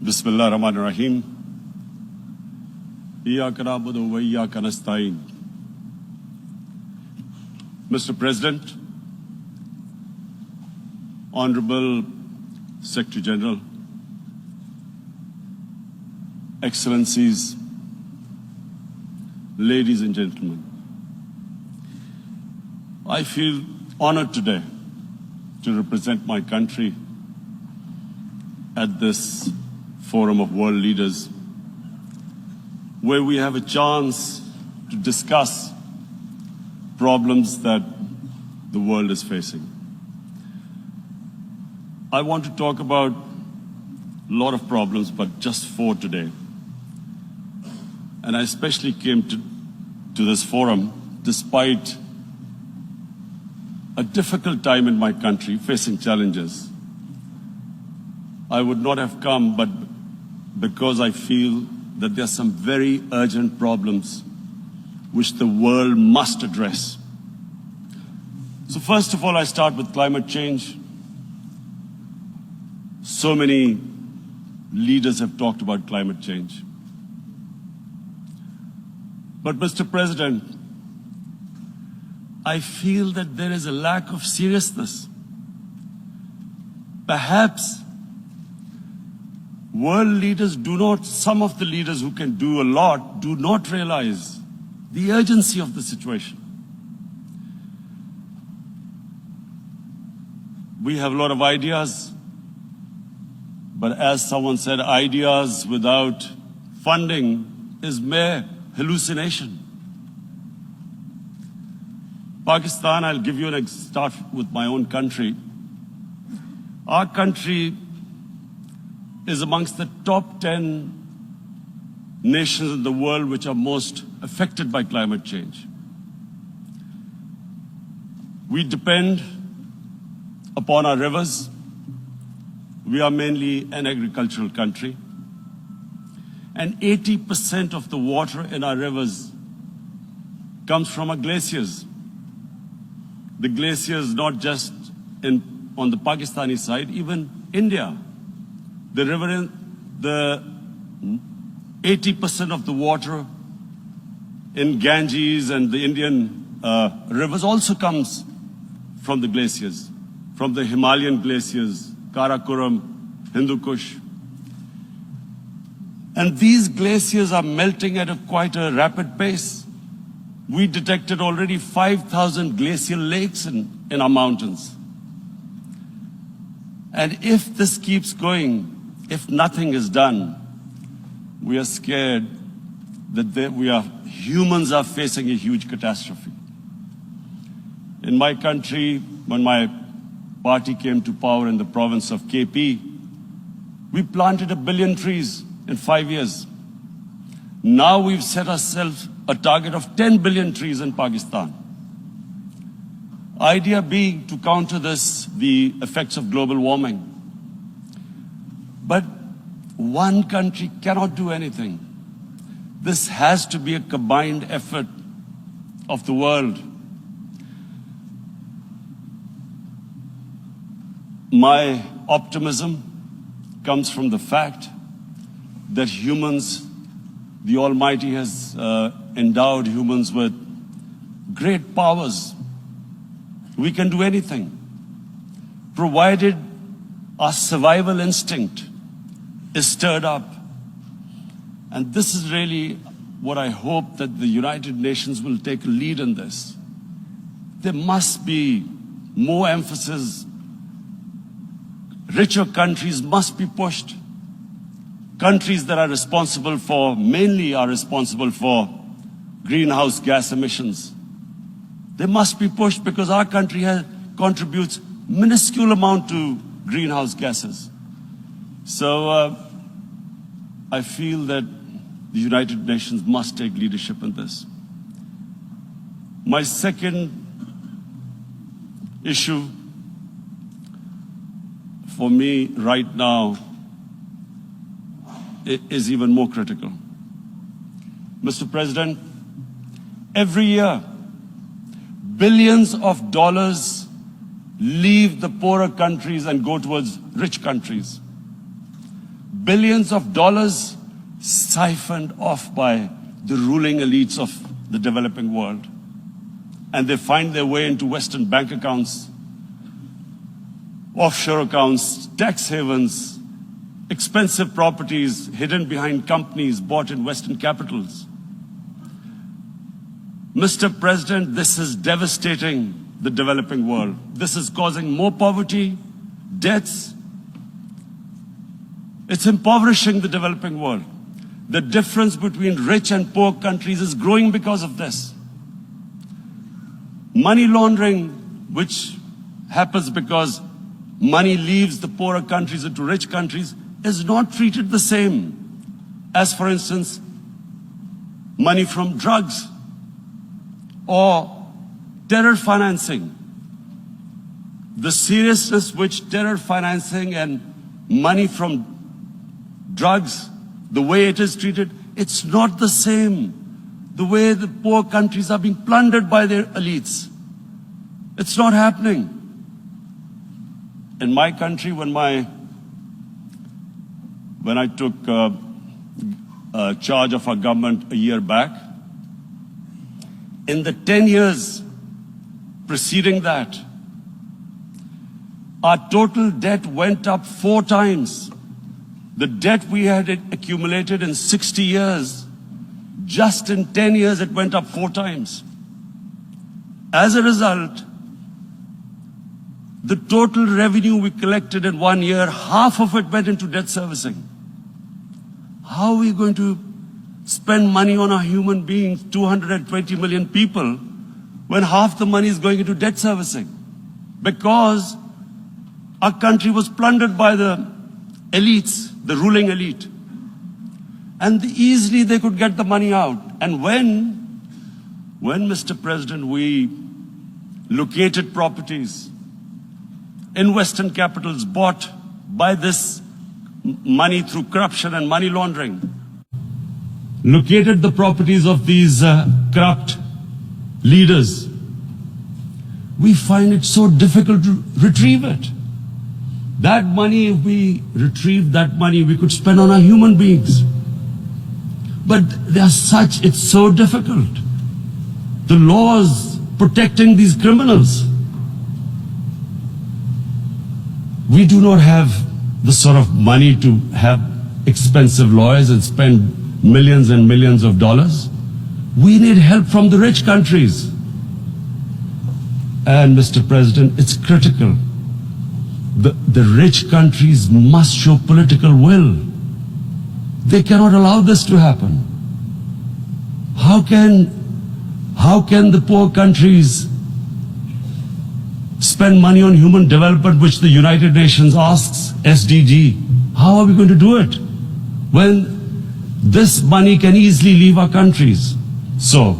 Bismillah ar-Rahman ar-Rahim. Iyyaka na'budu wa iyyaka nasta'in. Mr. President, Honorable Secretary General, Excellencies, ladies and gentlemen, I feel honored today to represent my country at this forum of world leaders, where we have a chance to discuss problems that the world is facing. I want to talk about a lot of problems, but just 4 today. And I especially came to this forum despite a difficult time in my country, facing challenges. I would not have come, but because I feel that there are some very urgent problems which the world must address. So first of all, I start with climate change. So many leaders have talked about climate change. But Mr. President, I feel that there is a lack of seriousness. Perhaps world leaders some of the leaders who can do a lot, do not realize the urgency of the situation. We have a lot of ideas, but as someone said, ideas without funding is mere hallucination. Pakistan, I'll give you start with my own country. Our country is amongst the top 10 nations in the world which are most affected by climate change. We depend upon our rivers. We are mainly an agricultural country. And 80% of the water in our rivers comes from our glaciers. The glaciers not just on the Pakistani side, even India. The river, the 80% of the water in Ganges and the Indian rivers also comes from the glaciers, from the Himalayan glaciers, Karakoram, Hindu Kush. And these glaciers are melting at quite a rapid pace. We detected already 5,000 glacial lakes in our mountains. And if this keeps going, if nothing is done, we are scared that humans are facing a huge catastrophe. In my country, when my party came to power in the province of KP, we planted 1 billion trees in 5 years. Now we've set ourselves a target of 10 billion trees in Pakistan. Idea being to counter the effects of global warming. But one country cannot do anything. This has to be a combined effort of the world. My optimism comes from the fact that humans, the Almighty has endowed humans with great powers. We can do anything, provided our survival instinct is stirred up. And this is really what I hope that the United Nations will take a lead in this. There must be more emphasis. Richer countries must be pushed. Countries that are mainly responsible for greenhouse gas emissions. They must be pushed because our country contributes minuscule amount to greenhouse gases. So I feel that the United Nations must take leadership in this. My second issue for me right now is even more critical. Mr. President, every year, billions of dollars leave the poorer countries and go towards rich countries. billions of dollars siphoned off by the ruling elites of the developing world. And they find their way into Western bank accounts, offshore accounts, tax havens, expensive properties hidden behind companies bought in Western capitals. Mr. President, this is devastating the developing world. This is causing more poverty, debts. It's impoverishing the developing world. The difference between rich and poor countries is growing because of this. Money laundering, which happens because money leaves the poorer countries into rich countries, is not treated the same as, for instance, money from drugs or terror financing. The seriousness which terror financing and money from drugs, the way it is treated, it's not the same. The way the poor countries are being plundered by their elites. It's not happening. In my country, when I took charge of our government a year back, in the 10 years preceding that, our total debt went up 4 times. The debt we had accumulated in 60 years, just in 10 years, it went up 4 times. As a result, the total revenue we collected in 1 year, half of it went into debt servicing. How are we going to spend money on our human beings, 220 million people, when half the money is going into debt servicing? Because our country was plundered by the elites, the ruling elite. And easily they could get the money out. And when, Mr. President, we located properties in Western capitals bought by this money through corruption and money laundering, located the properties of these corrupt leaders, we find it so difficult to retrieve it. That money, if we retrieved that money, we could spend on our human beings. But it's so difficult. The laws protecting these criminals. We do not have the sort of money to have expensive lawyers and spend millions and millions of dollars. We need help from the rich countries. And Mr. President, it's critical. The rich countries must show political will. They cannot allow this to happen. How can the poor countries spend money on human development, which the United Nations asks, SDG? How are we going to do it when this money can easily leave our countries? So,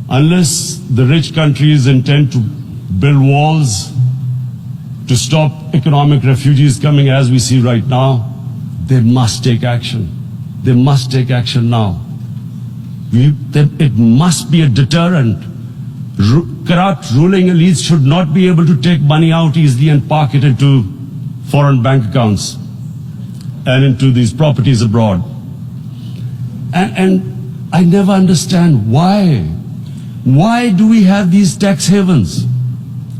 unless the rich countries intend to build walls to stop economic refugees coming as we see right now, they must take action. They must take action now. It must be a deterrent. Corrupt ruling elites should not be able to take money out easily and park it into foreign bank accounts and into these properties abroad. And I never understand why. Why do we have these tax havens?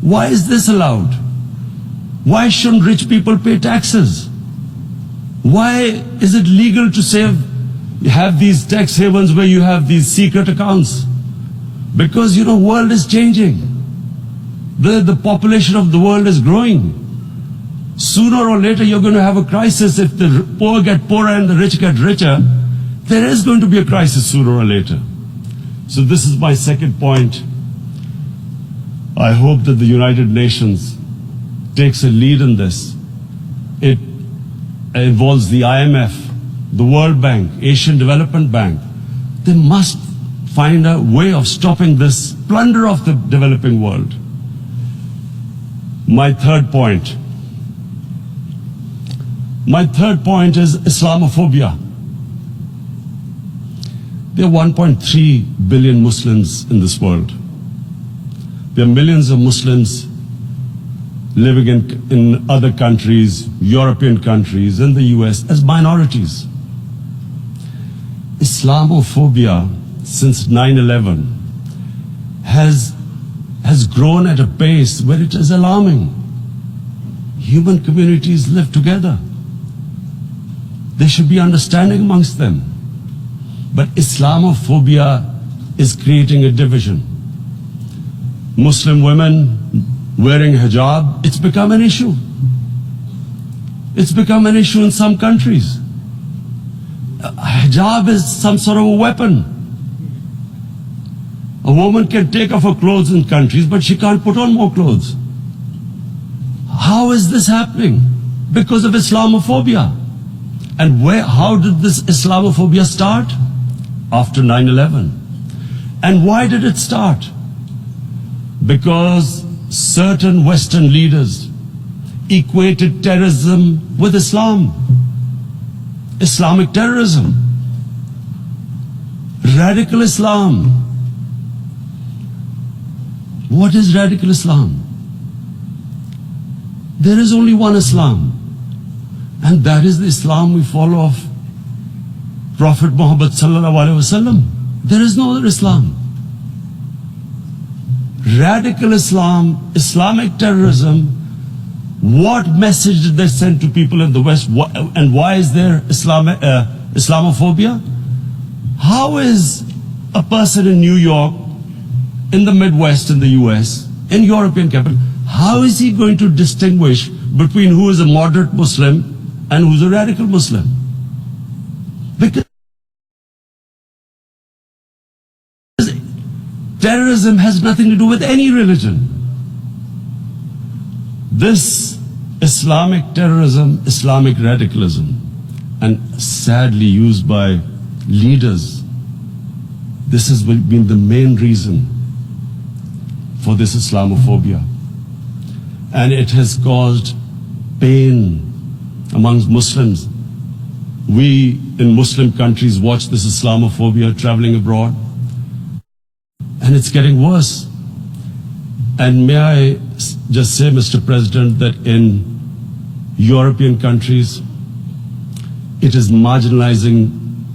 Why is this allowed? Why shouldn't rich people pay taxes? Why is it legal to have these tax havens where you have these secret accounts? Because, the world is changing. The population of the world is growing. Sooner or later, you're going to have a crisis. If the poor get poorer and the rich get richer, there is going to be a crisis sooner or later. So this is my second point. I hope that the United Nations takes a lead in this. It involves the IMF, the World Bank, Asian Development Bank. They must find a way of stopping this plunder of the developing world. My third point is Islamophobia. There are 1.3 billion Muslims in this world. There are millions of Muslims living in other countries, European countries, in the US, as minorities. Islamophobia since 9/11 has grown at a pace where it is alarming. Human communities live together. There should be understanding amongst them. But Islamophobia is creating a division. Muslim women wearing hijab, it's become an issue. It's become an issue in some countries. Hijab is some sort of a weapon. A woman can take off her clothes in countries, but she can't put on more clothes. How is this happening? Because of Islamophobia. And how did this Islamophobia start? After 9/11. And why did it start? Because certain Western leaders equated terrorism with Islam. Islamic terrorism. Radical Islam. What is radical Islam? There is only one Islam, and that is the Islam we follow of Prophet Muhammad sallallahu alaihi wasallam. There is no other Islam. Radical Islam, Islamic terrorism, what message did they send to people in the West, and why is there Islamophobia? How is a person in New York, in the Midwest, in the US, in European capital, how is he going to distinguish between who is a moderate Muslim and who is a radical Muslim? Because terrorism has nothing to do with any religion. This Islamic terrorism, Islamic radicalism, and sadly used by leaders, this has been the main reason for this Islamophobia. And it has caused pain amongst Muslims. We in Muslim countries watch this Islamophobia traveling abroad, and it's getting worse. And may I just say, Mr. President, that in European countries, it is marginalizing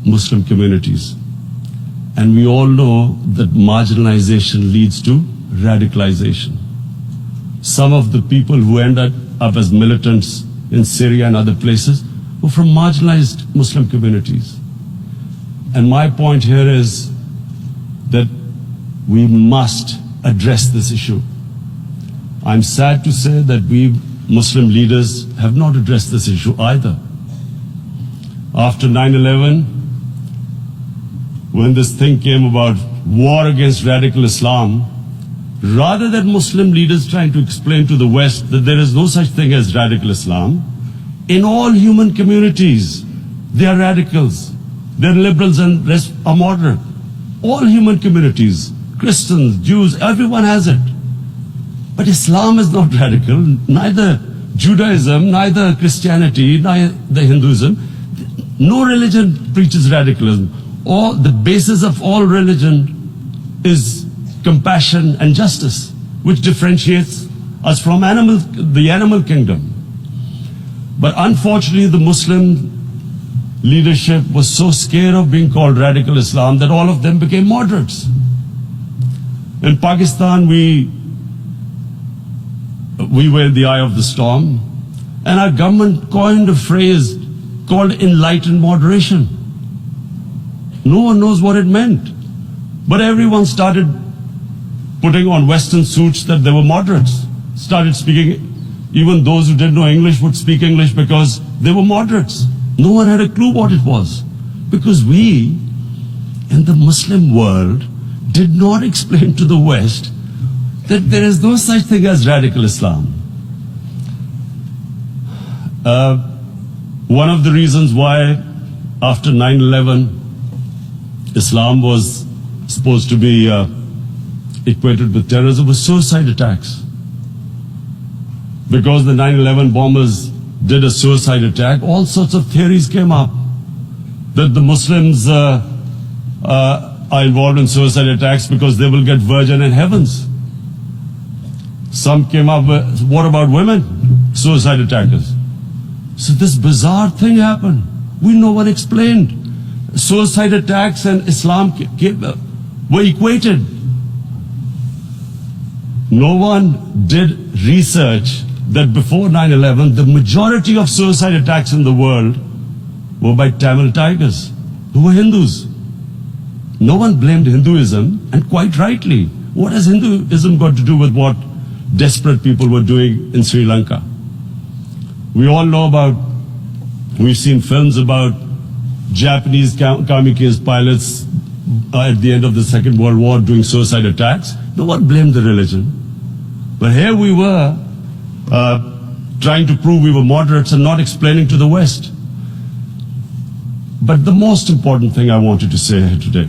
Muslim communities. And we all know that marginalization leads to radicalization. Some of the people who ended up as militants in Syria and other places were from marginalized Muslim communities. And my point here is that we must address this issue. I'm sad to say that we Muslim leaders have not addressed this issue either. After 9/11, when this thing came about war against radical Islam, rather than Muslim leaders trying to explain to the West that there is no such thing as radical Islam, in all human communities, they are radicals. They're liberals and rest are moderate. All human communities, Christians, Jews, everyone has it. But Islam is not radical, neither Judaism, neither Christianity, neither Hinduism. No religion preaches radicalism. The basis of all religion is compassion and justice, which differentiates us from the animal kingdom. But unfortunately, the Muslim leadership was so scared of being called radical Islam that all of them became moderates. In Pakistan, we were in the eye of the storm, and our government coined a phrase called enlightened moderation. No one knows what it meant, but everyone started putting on Western suits that they were moderates, started speaking. Even those who didn't know English would speak English because they were moderates. No one had a clue what it was, because we in the Muslim world did not explain to the West that there is no such thing as radical Islam. One of the reasons why after 9/11 Islam was supposed to be equated with terrorism was suicide attacks. Because the 9/11 bombers did a suicide attack, all sorts of theories came up that the Muslims are involved in suicide attacks because they will get virgin in heavens. Some came up with, what about women? Suicide attackers. So this bizarre thing happened. No one explained. Suicide attacks and Islam were equated. No one did research that before 9/11, the majority of suicide attacks in the world were by Tamil tigers, who were Hindus. No one blamed Hinduism, and quite rightly. What has Hinduism got to do with what desperate people were doing in Sri Lanka? We all know about, we've seen films about Japanese kamikaze pilots at the end of the Second World War doing suicide attacks. No one blamed the religion. But here we were trying to prove we were moderates and not explaining to the West. But the most important thing I wanted to say here today,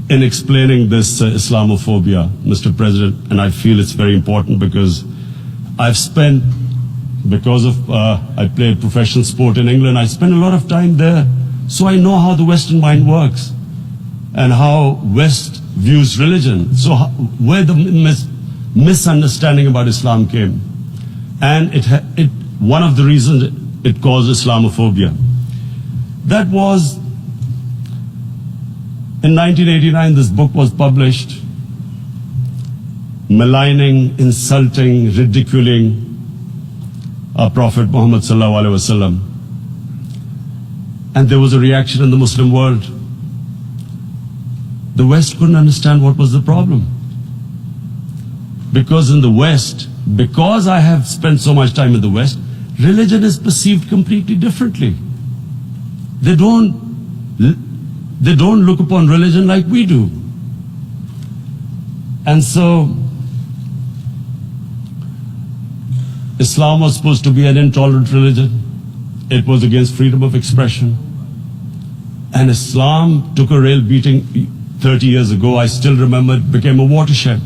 in explaining this Islamophobia, Mr. President, and I feel it's very important because I've spent, because of, I played professional sport in England, I spent a lot of time there, so I know how the Western mind works and how West views religion. So where the misunderstanding about Islam came. And one of the reasons it caused Islamophobia. That was, in 1989, this book was published, maligning, insulting, ridiculing our Prophet Muhammad sallallahu alaihi wasallam. And there was a reaction in the Muslim world. The West couldn't understand what was the problem. Because in the West, because I have spent so much time in the West, religion is perceived completely differently. They don't look upon religion like we do. And so, Islam was supposed to be an intolerant religion. It was against freedom of expression. And Islam took a real beating 30 years ago. I still remember it became a watershed.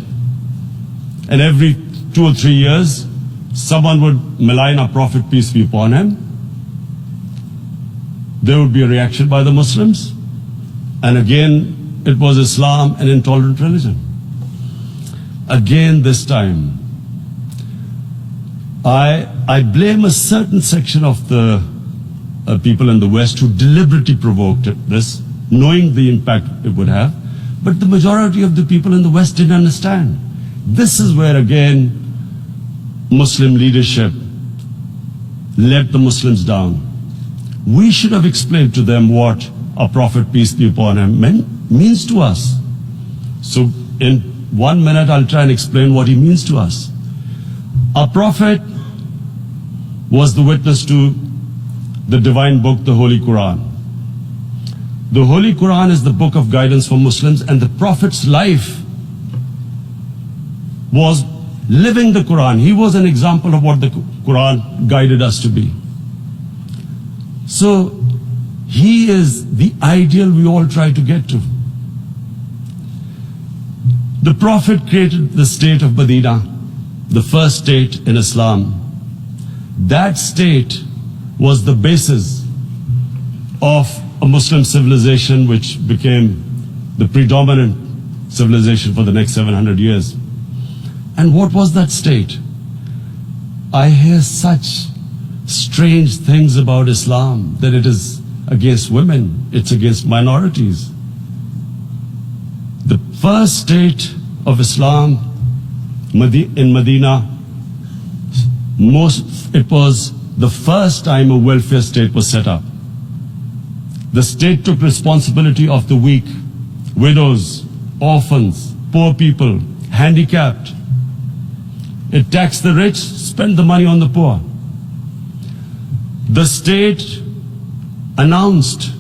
And every 2 or 3 years, someone would malign our Prophet, peace be upon him. There would be a reaction by the Muslims. And again, it was Islam, an intolerant religion. Again, this time, I blame a certain section of the people in the West who deliberately provoked this, knowing the impact it would have. But the majority of the people in the West didn't understand. This is where, again, Muslim leadership let the Muslims down. We should have explained to them what our Prophet, peace be upon him, means to us. So in 1 minute, I'll try and explain what he means to us. Our Prophet was the witness to the divine book, the Holy Quran. The Holy Quran is the book of guidance for Muslims, and the Prophet's life was living the Quran. He was an example of what the Quran guided us to be. So he is the ideal we all try to get to. The Prophet created the state of Medina, the first state in Islam. That state was the basis of a Muslim civilization which became the predominant civilization for the next 700 years. And what was that state? I hear such strange things about Islam, that it is against women, it's against minorities. The first state of Islam in Medina, it was the first time a welfare state was set up. The state took responsibility of the weak, widows, orphans, poor people, handicapped. It taxed the rich, spent the money on the poor. The state announced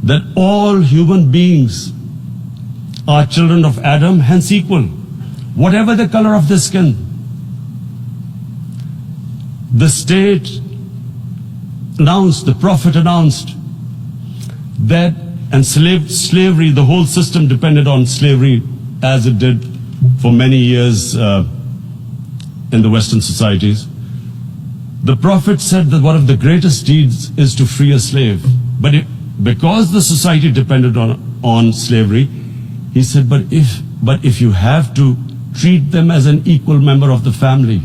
that all human beings are children of Adam, hence equal, whatever the color of their skin. The state announced, the Prophet announced that, and slavery, the whole system depended on slavery as it did for many years in the Western societies. The Prophet said that one of the greatest deeds is to free a slave. But because the society depended on slavery, he said, but if you have to treat them as an equal member of the family.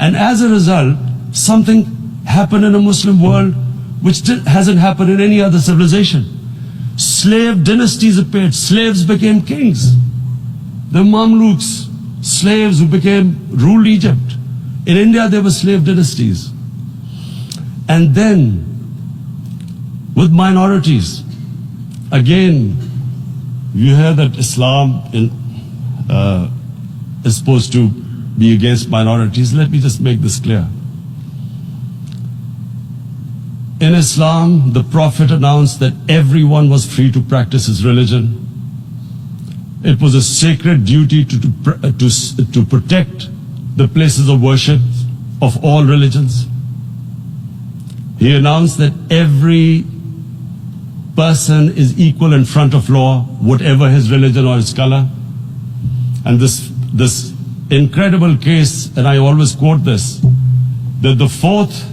And as a result, something happened in a Muslim world which hasn't happened in any other civilization. Slave dynasties appeared, slaves became kings. The Mamluks, slaves who ruled Egypt. In India, there were slave dynasties. And then, with minorities, again, you hear that Islam is supposed to be against minorities. Let me just make this clear. In Islam, the Prophet announced that everyone was free to practice his religion. It was a sacred duty to protect the places of worship of all religions. He announced that every person is equal in front of law, whatever his religion or his color. And this incredible case, and I always quote this, that the fourth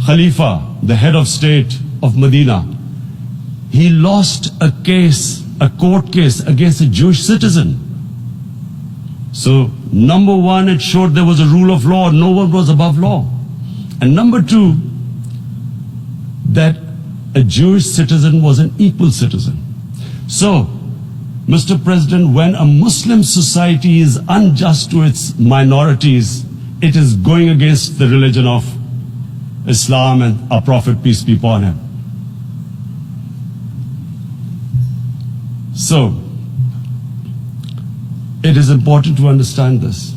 Khalifa, the head of state of Medina, he lost a case, a court case against a Jewish citizen. So, number one, it showed there was a rule of law, no one was above law. And number two, that a Jewish citizen was an equal citizen. So, Mr. President, when a Muslim society is unjust to its minorities, it is going against the religion of Islam and our Prophet, peace be upon him. So, it is important to understand this.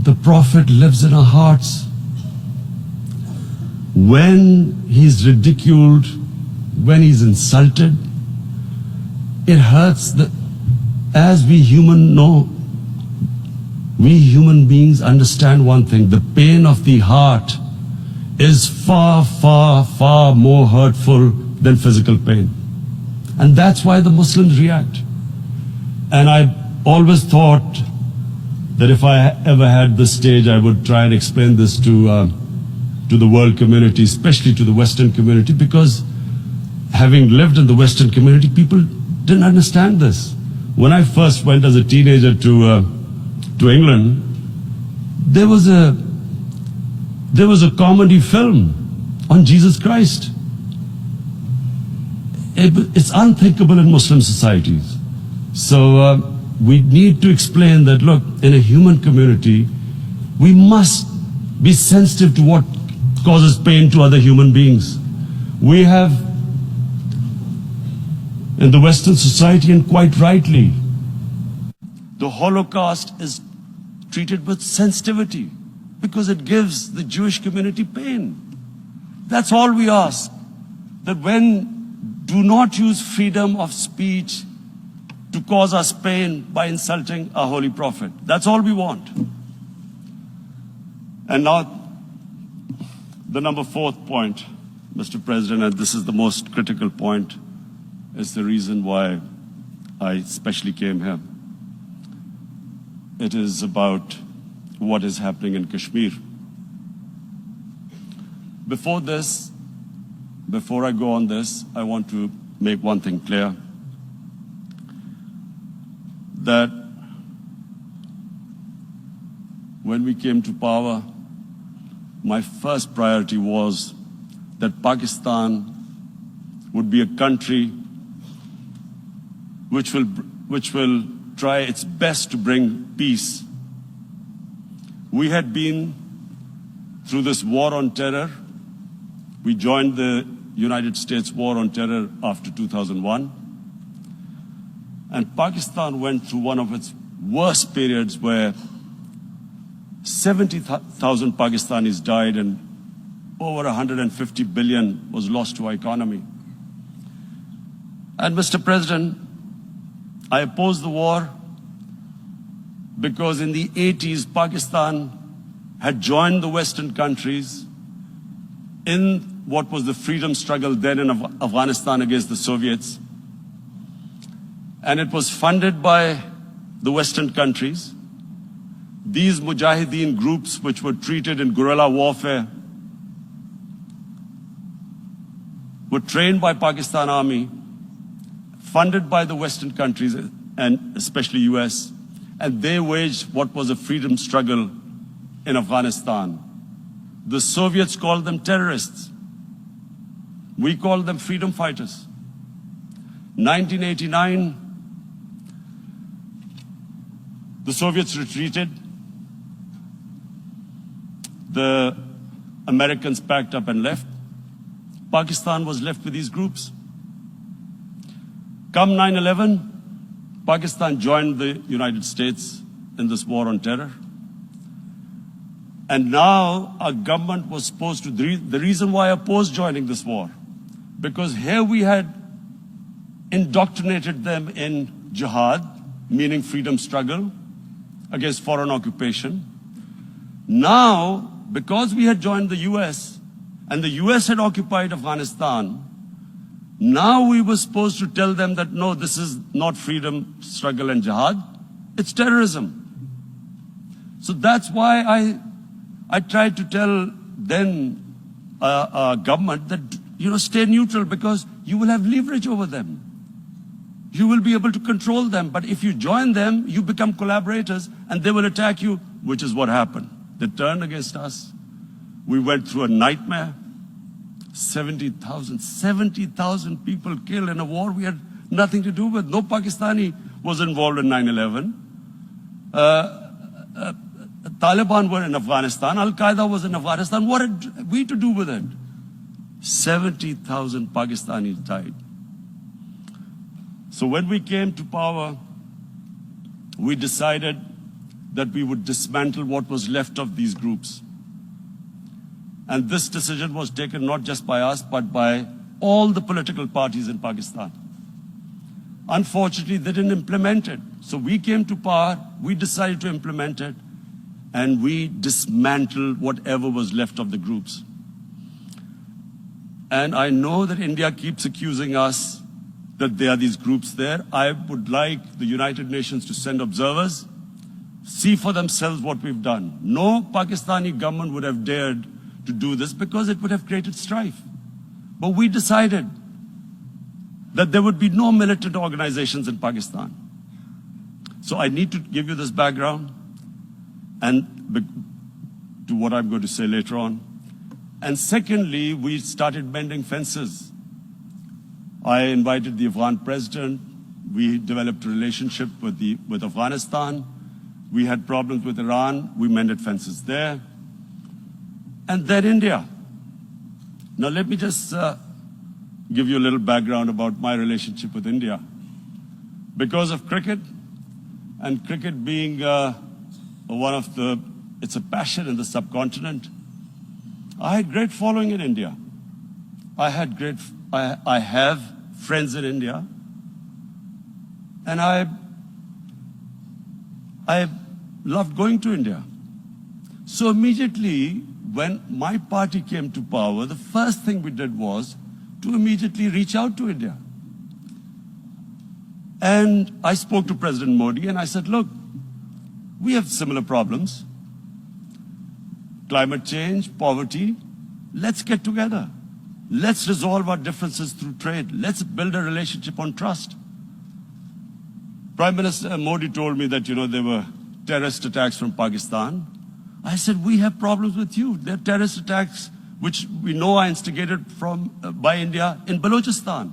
The Prophet lives in our hearts. When he's ridiculed, when he's insulted, it hurts. As we human beings understand one thing, the pain of the heart is far, far, far more hurtful than physical pain. And that's why the Muslims react. And I always thought that if I ever had this stage, I would try and explain this to the world community, especially to the Western community, because having lived in the Western community, people didn't understand this. When I first went as a teenager to England, there was a comedy film on Jesus Christ. It's unthinkable in Muslim societies. So we need to explain that, look, in a human community, we must be sensitive to what causes pain to other human beings. We have, in the Western society, and quite rightly, the Holocaust is treated with sensitivity because it gives the Jewish community pain. That's all we ask. That do not use freedom of speech to cause us pain by insulting our Holy Prophet. That's all we want. And now, the number fourth point, Mr. President, and this is the most critical point, is the reason why I especially came here. It is about what is happening in Kashmir. Before I go on this, I want to make one thing clear. That when we came to power, my first priority was that Pakistan would be a country which will try its best to bring peace. We had been through this war on terror. We joined the United States war on terror after 2001. And Pakistan went through one of its worst periods where 70,000 Pakistanis died and over 150 billion was lost to our economy. And Mr. President, I opposed the war because in the 80s, Pakistan had joined the Western countries in what was the freedom struggle then in Afghanistan against the Soviets. And it was funded by the Western countries. These Mujahideen groups, which were treated in guerrilla warfare, were trained by Pakistan Army, funded by the Western countries, and especially US, and they waged what was a freedom struggle in Afghanistan. The Soviets called them terrorists. We called them freedom fighters. 1989, the Soviets retreated. The Americans packed up and left. Pakistan was left with these groups. Come 9/11, Pakistan joined the United States in this war on terror. And now our government was supposed to, the reason why I opposed joining this war, because here we had indoctrinated them in jihad, meaning freedom struggle against foreign occupation. Now, because we had joined the US, and the US had occupied Afghanistan, now we were supposed to tell them that, no, this is not freedom struggle and jihad, it's terrorism. So that's why I tried to tell then government that, stay neutral, because you will have leverage over them. You will be able to control them. But if you join them, you become collaborators and they will attack you, which is what happened. They turned against us. We went through a nightmare. 70,000 people killed in a war we had nothing to do with. No Pakistani was involved in 9/11. Taliban were in Afghanistan. Al-Qaeda was in Afghanistan. What had we to do with it? 70,000 Pakistanis died. So when we came to power, we decided that we would dismantle what was left of these groups. And this decision was taken not just by us, but by all the political parties in Pakistan. Unfortunately, they didn't implement it. So we came to power, we decided to implement it, and we dismantled whatever was left of the groups. And I know that India keeps accusing us that there are these groups there. I would like the United Nations to send observers, see for themselves what we've done. No Pakistani government would have dared to do this because it would have created strife. But we decided that there would be no militant organizations in Pakistan. So I need to give you this background and to what I'm going to say later on. And secondly, we started mending fences. I invited the Afghan president. We developed a relationship with Afghanistan. We had problems with Iran. We mended fences there. And then India. Now let me just give you a little background about my relationship with India. Because of cricket, and cricket being it's a passion in the subcontinent, I had great following in India. I have friends in India, and I loved going to India. So immediately, when my party came to power, the first thing we did was to immediately reach out to India. And I spoke to President Modi and I said, look, we have similar problems. Climate change, poverty, let's get together. Let's resolve our differences through trade. Let's build a relationship on trust. Prime Minister Modi told me that, there were terrorist attacks from Pakistan. I said, we have problems with you. There are terrorist attacks which we know are instigated by India in Balochistan.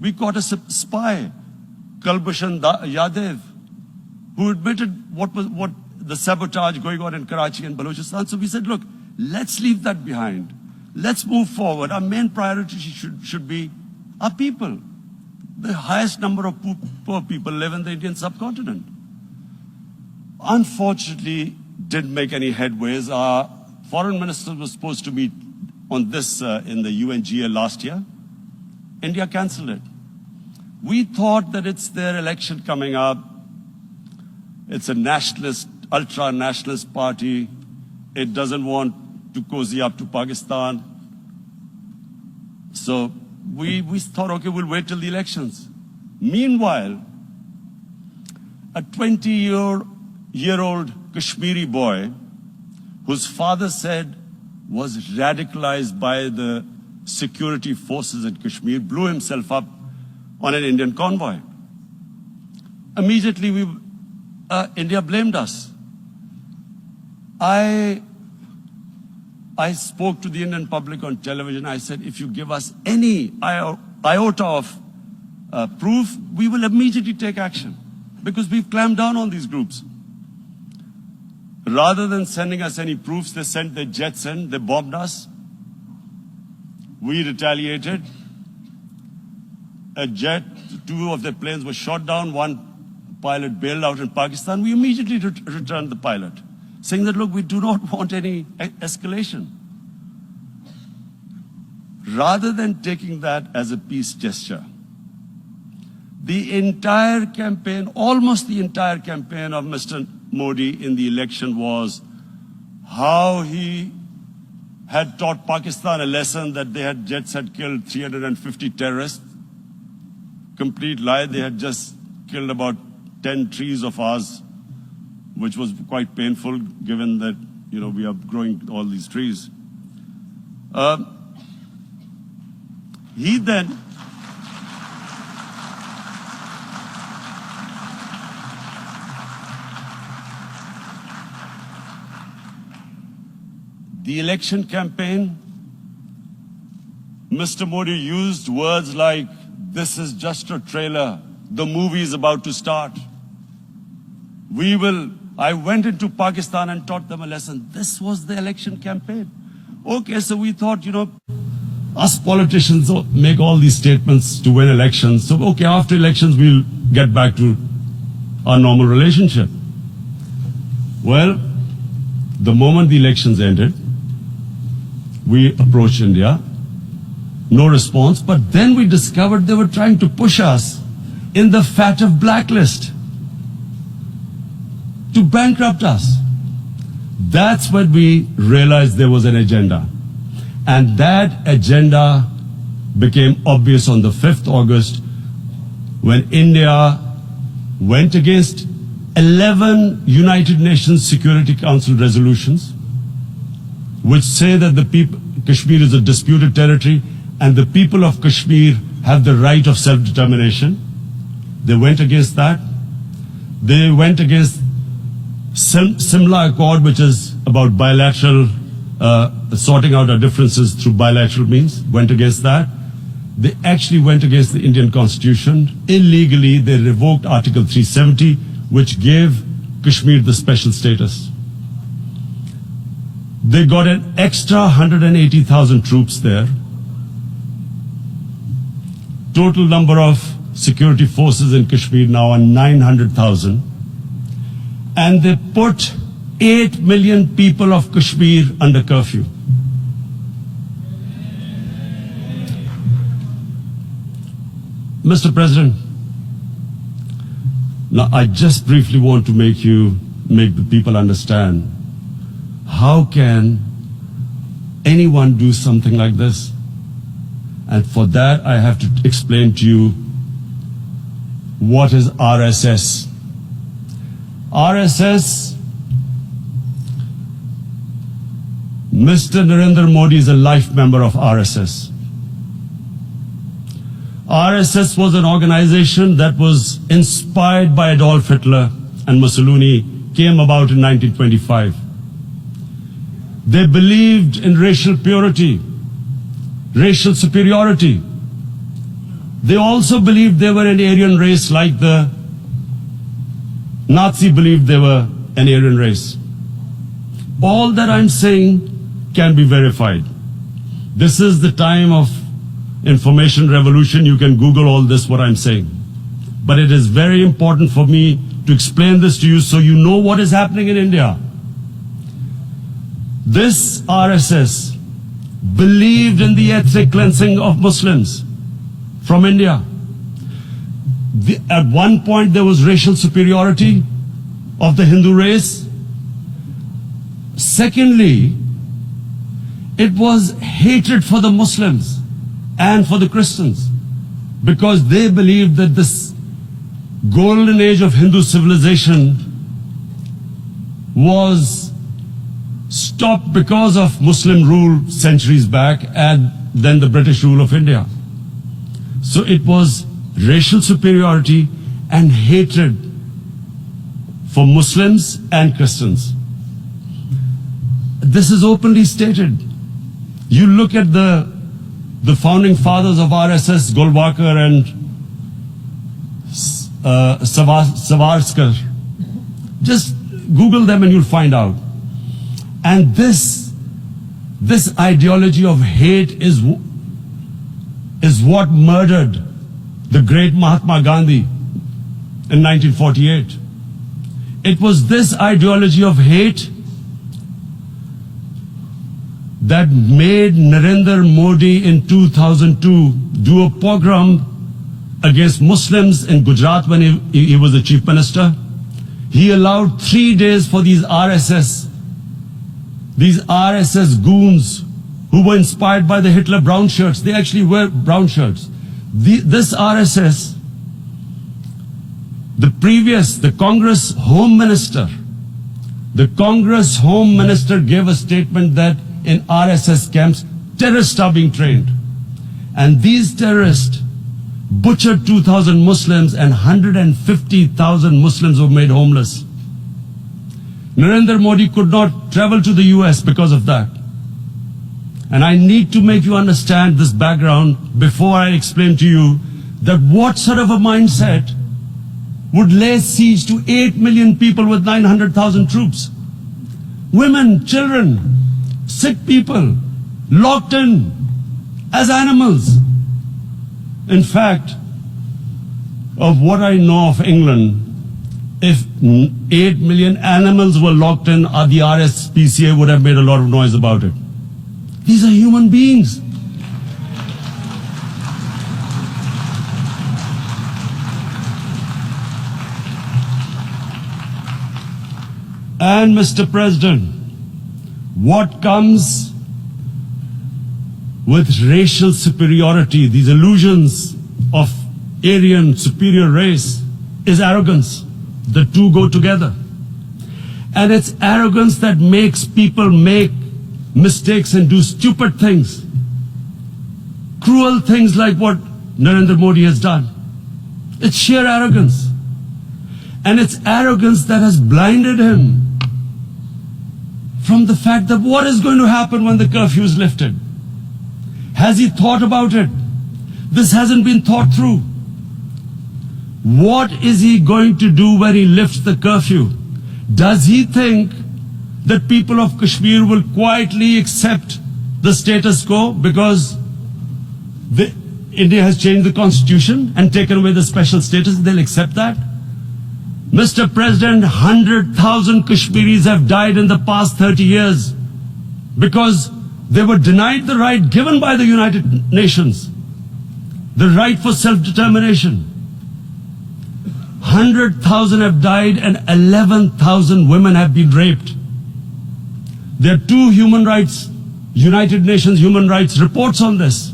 We caught a spy, Kulbhushan Yadav, who admitted what the sabotage going on in Karachi and Balochistan. So we said, look, let's leave that behind. Let's move forward. Our main priority should be our people. The highest number of poor people live in the Indian subcontinent. Unfortunately, didn't make any headways. Our foreign ministers were supposed to meet on this in the UNGA last year. India cancelled it. We thought that it's their election coming up. It's a nationalist, ultra-nationalist party. It doesn't want to cozy up to Pakistan. So we thought, okay, we'll wait till the elections. Meanwhile, a 20-year-old Kashmiri boy, whose father said was radicalized by the security forces in Kashmir, blew himself up on an Indian convoy. Immediately, India blamed us. I spoke to the Indian public on television. I said, if you give us any iota of proof, we will immediately take action, because we've clamped down on these groups. Rather than sending us any proofs, they sent their jets in, they bombed us. We retaliated. A jet, 2 of their planes were shot down, 1 pilot bailed out in Pakistan. We immediately returned the pilot, saying that, look, we do not want any escalation. Rather than taking that as a peace gesture, the entire campaign, almost the entire campaign of Mr. Modi in the election was how he had taught Pakistan a lesson that jets had killed 350 terrorists. Complete lie. They had just killed about 10 trees of ours, which was quite painful given that, we are growing all these trees. He then the election campaign, Mr. Modi used words like, this is just a trailer, the movie is about to start. I went into Pakistan and taught them a lesson. This was the election campaign. Okay, so we thought, us politicians make all these statements to win elections. So, okay, after elections, we'll get back to our normal relationship. Well, the moment the elections ended, we approached India, no response, but then we discovered they were trying to push us in the FATF blacklist to bankrupt us. That's when we realized there was an agenda. And that agenda became obvious on the 5th August when India went against 11 United Nations Security Council resolutions which say that Kashmir is a disputed territory and the people of Kashmir have the right of self-determination. They went against that. They went against Simla Accord, which is about bilateral, sorting out our differences through bilateral means, went against that. They actually went against the Indian Constitution. Illegally, they revoked Article 370, which gave Kashmir the special status. They got an extra 180,000 troops there. Total number of security forces in Kashmir now are 900,000. And they put 8 million people of Kashmir under curfew. Mr. President, now I just briefly want to make the people understand, how can anyone do something like this? And for that, I have to explain to you what is RSS. RSS, Mr. Narendra Modi is a life member of RSS. RSS was an organization that was inspired by Adolf Hitler and Mussolini, came about in 1925. They believed in racial purity, racial superiority. They also believed they were an Aryan race like the Nazi believed they were an Aryan race. All that I'm saying can be verified. This is the time of information revolution. You can Google all this, what I'm saying. But it is very important for me to explain this to you so you know what is happening in India. This RSS believed in the ethnic cleansing of Muslims from India. At one point there was racial superiority of the Hindu race. Secondly, it was hatred for the Muslims and for the Christians, because they believed that this golden age of Hindu civilization was stopped because of Muslim rule centuries back and then the British rule of India. So it was racial superiority and hatred for Muslims and Christians. This is openly stated. You look at the founding fathers of RSS, Golwalkar and Savarkar. Just Google them and you'll find out. And this ideology of hate is what murdered the great Mahatma Gandhi in 1948. It was this ideology of hate that made Narendra Modi in 2002 do a pogrom against Muslims in Gujarat when he was the chief minister. He allowed 3 days for these RSS goons who were inspired by the Hitler brown shirts. They actually wear brown shirts. This RSS, the Congress Home Minister gave a statement that in RSS camps, terrorists are being trained. And these terrorists butchered 2,000 Muslims and 150,000 Muslims were made homeless. Narendra Modi could not travel to the US because of that. And I need to make you understand this background before I explain to you that what sort of a mindset would lay siege to 8 million people with 900,000 troops. Women, children, sick people, locked in as animals. In fact, of what I know of England, if 8 million animals were locked in, the RSPCA would have made a lot of noise about it. These are human beings. And Mr. President, what comes with racial superiority, these illusions of Aryan superior race, is arrogance. The two go together. And it's arrogance that makes people make mistakes and do stupid things. Cruel things like what Narendra Modi has done. It's sheer arrogance. And it's arrogance that has blinded him from the fact that what is going to happen when the curfew is lifted. Has he thought about it? This hasn't been thought through. What is he going to do when he lifts the curfew? Does he think that people of Kashmir will quietly accept the status quo because India has changed the constitution and taken away the special status? They'll accept that? Mr. President, 100,000 Kashmiris have died in the past 30 years because they were denied the right given by the United Nations, the right for self-determination. 100,000 have died and 11,000 women have been raped. There are two United Nations human rights reports on this.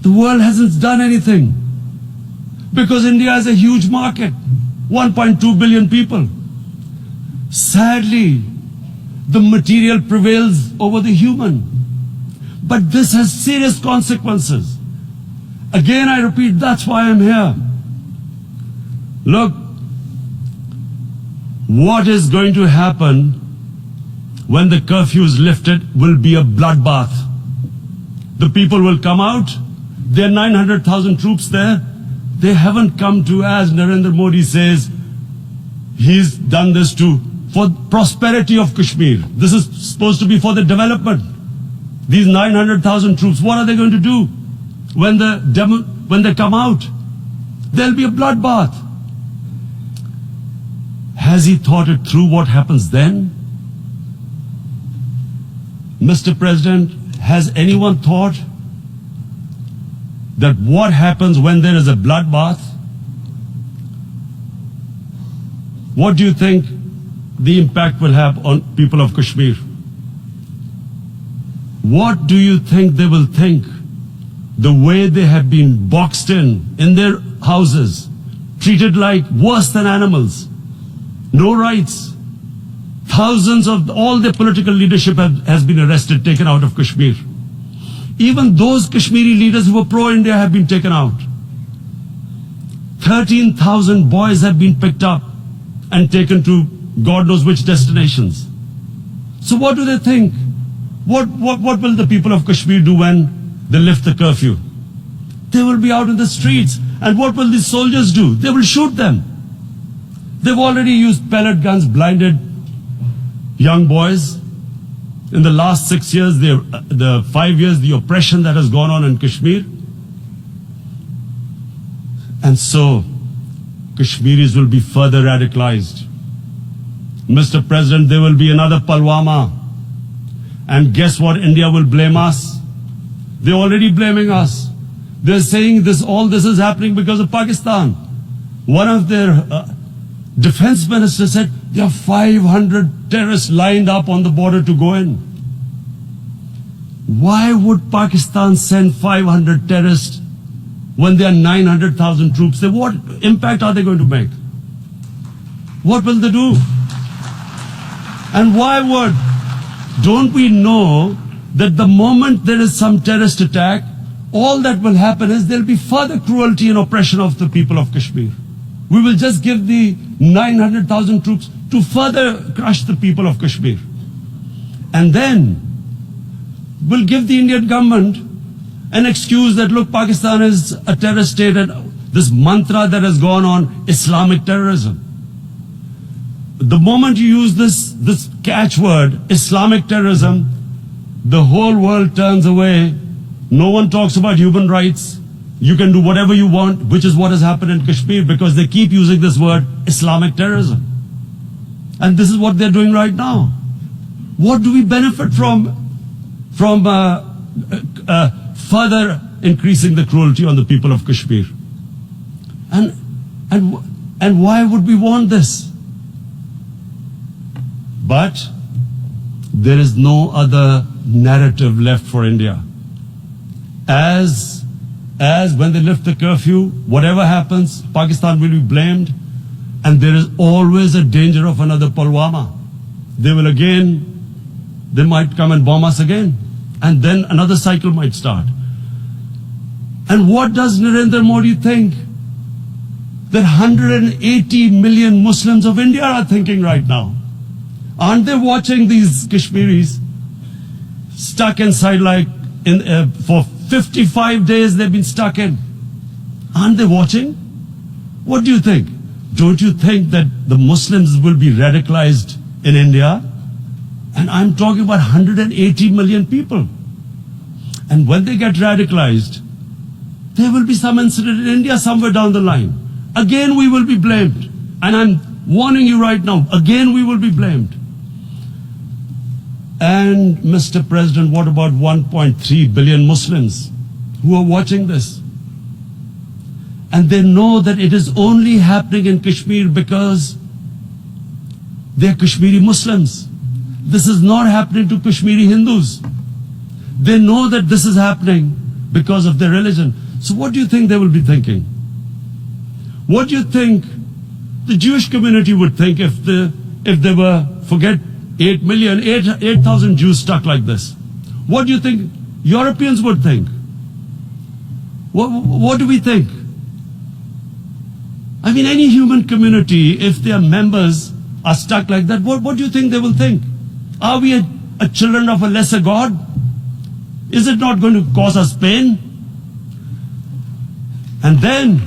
The world hasn't done anything because India is a huge market, 1.2 billion people. Sadly, the material prevails over the human. But this has serious consequences. Again, I repeat, that's why I'm here. Look, what is going to happen when the curfew is lifted will be a bloodbath. The people will come out. There are 900,000 troops there. They haven't come to, as Narendra Modi says, he's done this for prosperity of Kashmir. This is supposed to be for the development. These 900,000 troops, what are they going to do when they come out? There'll be a bloodbath. Has he thought it through what happens then? Mr. President, has anyone thought that what happens when there is a bloodbath? What do you think the impact will have on people of Kashmir? What do you think they will think? The way they have been boxed in their houses, treated like worse than animals, no rights. Thousands of all their political leadership has been arrested, taken out of Kashmir. Even those Kashmiri leaders who were pro-India have been taken out. 13,000 boys have been picked up and taken to God knows which destinations. So what do they think? What will the people of Kashmir do when they lift the curfew? They will be out in the streets. And what will these soldiers do? They will shoot them. They've already used pellet guns, blinded young boys. In the last 6 years, the 5 years, the oppression that has gone on in Kashmir. And so, Kashmiris will be further radicalized. Mr. President, there will be another Pulwama. And guess what? India will blame us. They're already blaming us. They're saying all this is happening because of Pakistan. One of their defense ministers said there are 500 terrorists lined up on the border to go in. Why would Pakistan send 500 terrorists when there are 900,000 troops? What impact are they going to make? What will they do? And don't we know that the moment there is some terrorist attack, all that will happen is there will be further cruelty and oppression of the people of Kashmir. We will just give the 900,000 troops to further crush the people of Kashmir. And then we'll give the Indian government an excuse that, look, Pakistan is a terrorist state, and this mantra that has gone on, Islamic terrorism. The moment you use this catchword, Islamic terrorism, the whole world turns away. No one talks about human rights. You can do whatever you want, which is what has happened in Kashmir, because they keep using this word, Islamic terrorism. And this is what they're doing right now. What do we benefit from further increasing the cruelty on the people of Kashmir? And why would we want this? But there is no other narrative left for India. As when they lift the curfew, whatever happens, Pakistan will be blamed, and there is always a danger of another Pulwama. They might come and bomb us again, and then another cycle might start. And what does Narendra Modi think that 180 million Muslims of India are thinking right now? Aren't they watching these Kashmiris stuck inside for 55 days they've been stuck in? Aren't they watching? What do you think? Don't you think that the Muslims will be radicalized in India? And I'm talking about 180 million people. And when they get radicalized, there will be some incident in India somewhere down the line. Again, we will be blamed. And I'm warning you right now, again we will be blamed. And Mr. President, what about 1.3 billion Muslims who are watching this? And they know that it is only happening in Kashmir because they're Kashmiri Muslims. This is not happening to Kashmiri Hindus. They know that this is happening because of their religion. So what do you think they will be thinking? What do you think the Jewish community would think if they were, forget 8,000 Jews stuck like this? What do you think Europeans would think? What do we think? I mean, any human community, if their members are stuck like that, what do you think they will think? Are we a children of a lesser God? Is it not going to cause us pain? And then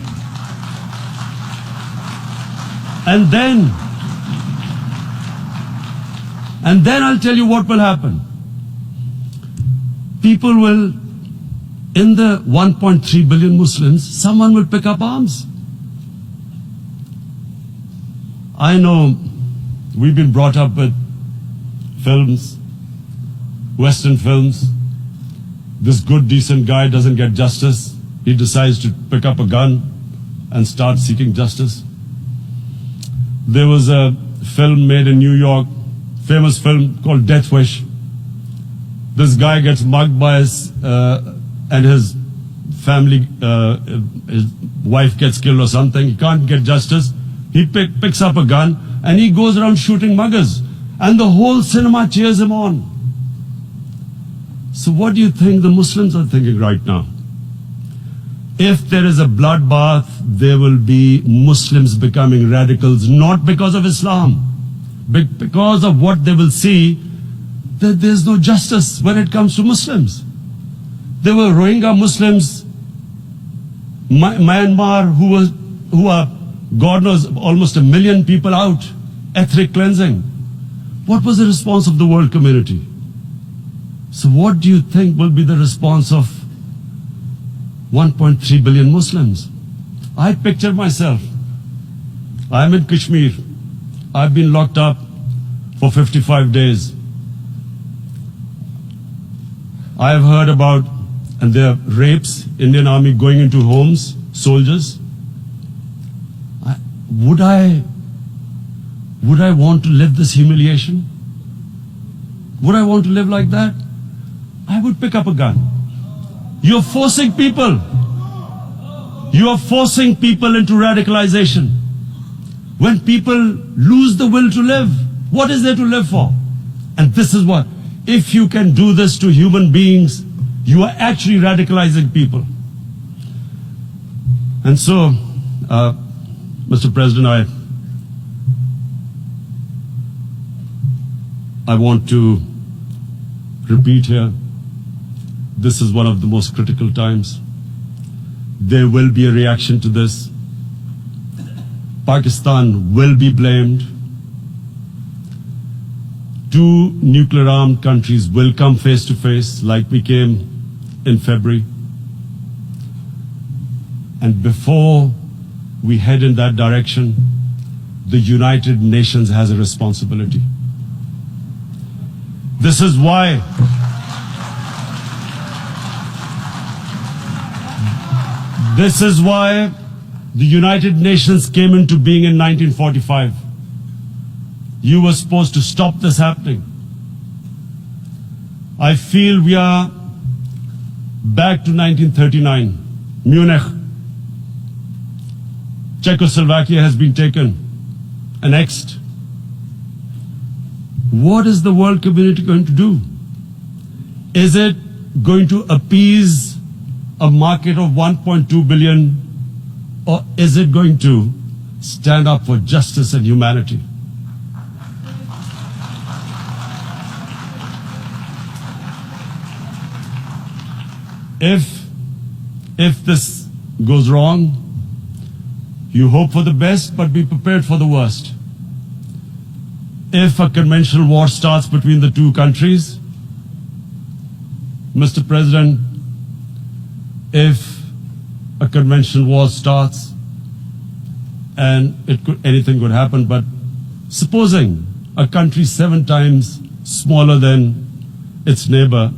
I'll tell you what will happen. People will, in the 1.3 billion Muslims, someone will pick up arms. I know we've been brought up with films, Western films. This good, decent guy doesn't get justice. He decides to pick up a gun and start seeking justice. There was a film made in New York, famous film called Death Wish. This guy gets mugged by and his family, his wife gets killed or something. He can't get justice. He picks up a gun and he goes around shooting muggers. And the whole cinema cheers him on. So what do you think the Muslims are thinking right now? if there is a bloodbath, there will be Muslims becoming radicals, not because of Islam, but because of what they will see, that there's no justice when it comes to Muslims. There were Rohingya Muslims, Myanmar, who are, God knows, almost 1 million people out, ethnic cleansing. What was the response of the world community? So what do you think will be the response of 1.3 billion Muslims? I picture myself. I'm in Kashmir. I've been locked up for 55 days. I've heard about, and there are rapes, Indian Army going into homes, soldiers. Would I want to live this humiliation? Would I want to live like that? I would pick up a gun. You're forcing people. You are forcing people into radicalization. When people lose the will to live, what is there to live for? And this is what, if you can do this to human beings, you are actually radicalizing people. And so, Mr. President, I want to repeat here, this is one of the most critical times. There will be a reaction to this. Pakistan will be blamed. 2 nuclear-armed countries will come face to face, like we came in February. And before we head in that direction, the United Nations has a responsibility. This is why the United Nations came into being in 1945. You were supposed to stop this happening. I feel we are back to 1939, Munich. Czechoslovakia has been taken, annexed. What is the world community going to do? Is it going to appease a market of 1.2 billion, or is it going to stand up for justice and humanity? If this goes wrong, you hope for the best, but be prepared for the worst. If a conventional war starts between the 2 countries, Mr. President, if a conventional war starts, and anything could happen, but supposing a country 7 times smaller than its neighbor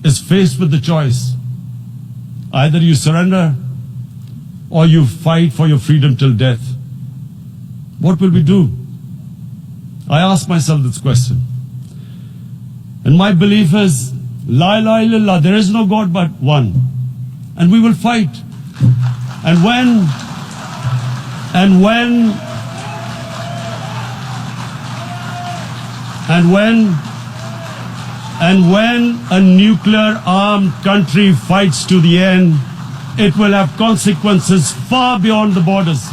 is faced with the choice, either you surrender or you fight for your freedom till death, what will we do? I ask myself this question. And my belief is, La ilaha illallah, there is no God but one. And we will fight. And when a nuclear-armed country fights to the end, it will have consequences far beyond the borders.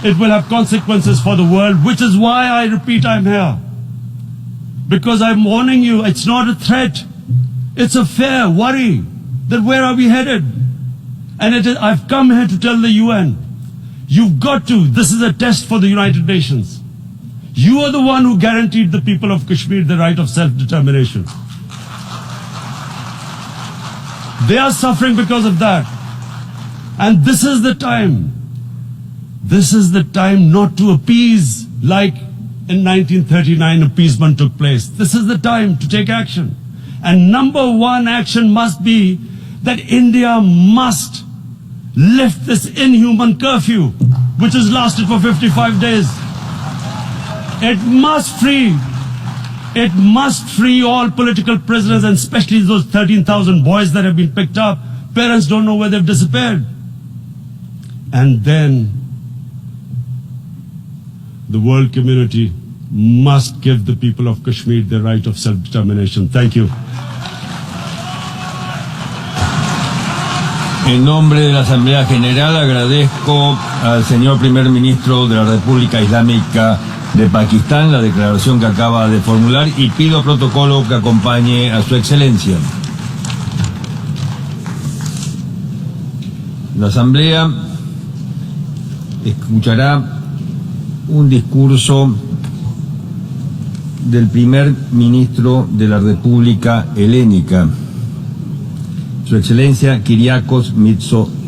It will have consequences for the world, which is why I repeat I'm here. Because I'm warning you, it's not a threat. It's a fair worry that where are we headed? And I've come here to tell the UN, you've got to, this is a test for the United Nations. You are the one who guaranteed the people of Kashmir the right of self-determination. They are suffering because of that. And this is the time. This is the time not to appease like in 1939 appeasement took place. This is the time to take action. And number 1 action must be that India must lift this inhuman curfew, which has lasted for 55 days. It must free all political prisoners, and especially those 13,000 boys that have been picked up. Parents don't know where they've disappeared. And then the world community must give the people of Kashmir the right of self-determination. Thank you. En nombre de la Asamblea General agradezco al señor Primer Ministro de la República Islámica de Pakistán la declaración que acaba de formular y pido protocolo que acompañe a su excelencia. La Asamblea escuchará un discurso del Primer Ministro de la República Helénica, Su Excelencia Kyriakos Mitsotakis.